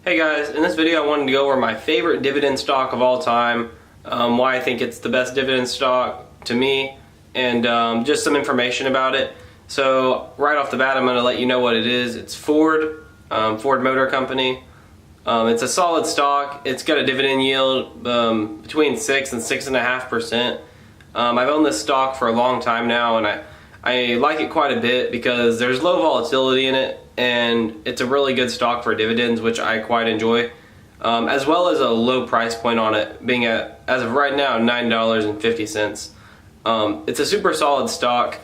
Hey guys, in this video I wanted to go over my favorite dividend stock of all time, why I think it's the best dividend stock to me, and just some information about it. So right off the bat I'm going to let you know what it is. It's Ford, Ford Motor Company. It's a solid stock. It's got a dividend yield between 6 and 6.5%. I've owned this stock for a long time now, and I like it quite a bit because there's low volatility in it, and it's a really good stock for dividends, which I quite enjoy, as well as a low price point on it, being at, as of right now, $9.50. It's a super solid stock.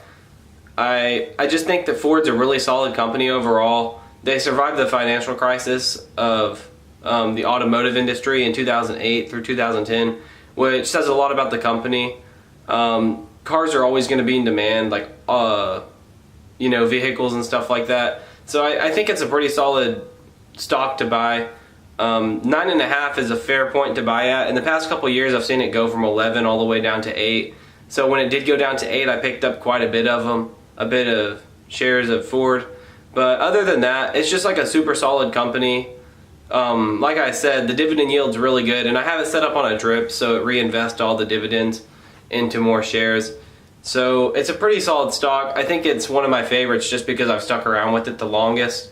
I just think that Ford's a really solid company overall. They survived the financial crisis of the automotive industry in 2008 through 2010, which says a lot about the company. Cars are always going to be in demand, like vehicles and stuff like that. So I think it's a pretty solid stock to buy. 9.5 is a fair point to buy at. In the past couple years, I've seen it go from 11 all the way down to 8. So when it did go down to 8, I picked up quite a bit of them, a bit of shares of Ford. But other than that, it's just like a super solid company. Like I said, the dividend yield's really good, and I have it set up on a drip, so it reinvests all the dividends into more shares. So it's a pretty solid stock. I think it's one of my favorites just because I've stuck around with it the longest.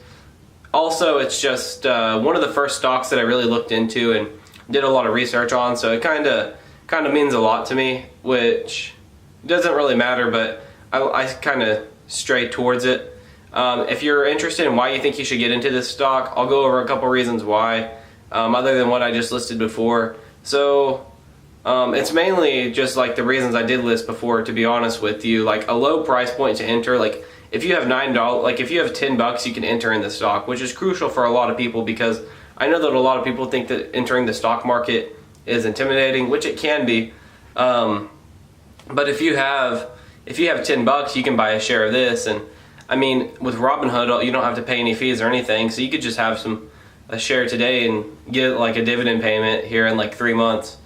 Also, it's just one of the first stocks that I really looked into and did a lot of research on, so it kind of means a lot to me, which doesn't really matter, but I kind of stray towards it. If you're interested in why you think you should get into this stock, I'll go over a couple reasons why, other than what I just listed before. So it's mainly just like the reasons I did list before, to be honest with you. Like a low price point to enter. Like if you have $9, like if you have $10, you can enter in the stock, which is crucial for a lot of people, because I know that a lot of people think that entering the stock market is intimidating, which it can be. But if you have $10, you can buy a share of this, and I mean, with Robinhood, you don't have to pay any fees or anything, so you could just have a share today and get like a dividend payment here in like 3 months.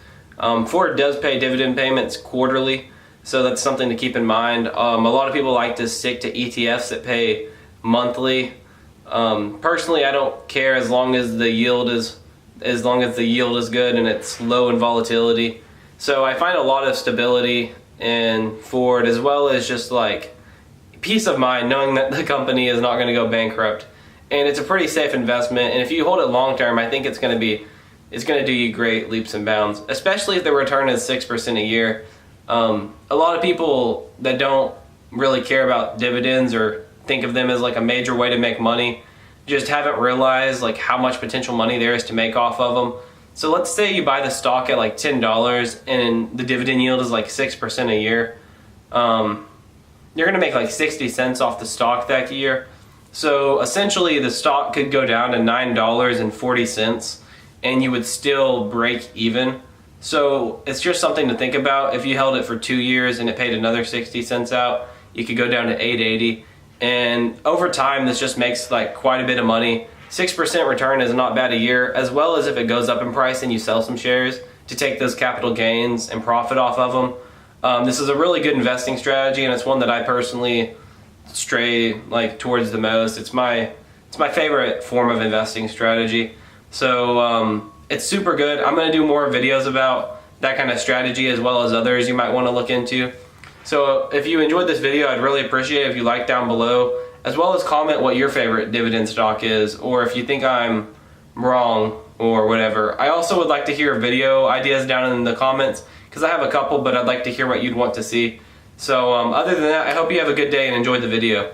Ford does pay dividend payments quarterly, so that's something to keep in mind. A lot of people like to stick to ETFs that pay monthly. Personally, I don't care as long as the yield is good and it's low in volatility. So I find a lot of stability in Ford, as well as just like peace of mind knowing that the company is not going to go bankrupt, and it's a pretty safe investment. And if you hold it long term, I think it's going to do you great leaps and bounds, especially if the return is 6% a year. A lot of people that don't really care about dividends or think of them as like a major way to make money just haven't realized like how much potential money there is to make off of them. So let's say you buy the stock at like $10 and the dividend yield is like 6% a year. You're going to make like 60 cents off the stock that year. So essentially the stock could go down to $9.40 and you would still break even. So it's just something to think about. If you held it for 2 years and it paid another 60 cents out, you could go down to $8.80. And over time, this just makes like quite a bit of money. 6% return is not bad a year, as well as if it goes up in price and you sell some shares to take those capital gains and profit off of them. This is a really good investing strategy, and it's one that I personally stray like towards the most. It's my favorite form of investing strategy. So it's super good. I'm going to do more videos about that kind of strategy, as well as others you might want to look into. So if you enjoyed this video, I'd really appreciate it if you like down below, as well as comment what your favorite dividend stock is, or if you think I'm wrong or whatever. I also would like to hear video ideas down in the comments, because I have a couple, but I'd like to hear what you'd want to see. So other than that, I hope you have a good day and enjoyed the video.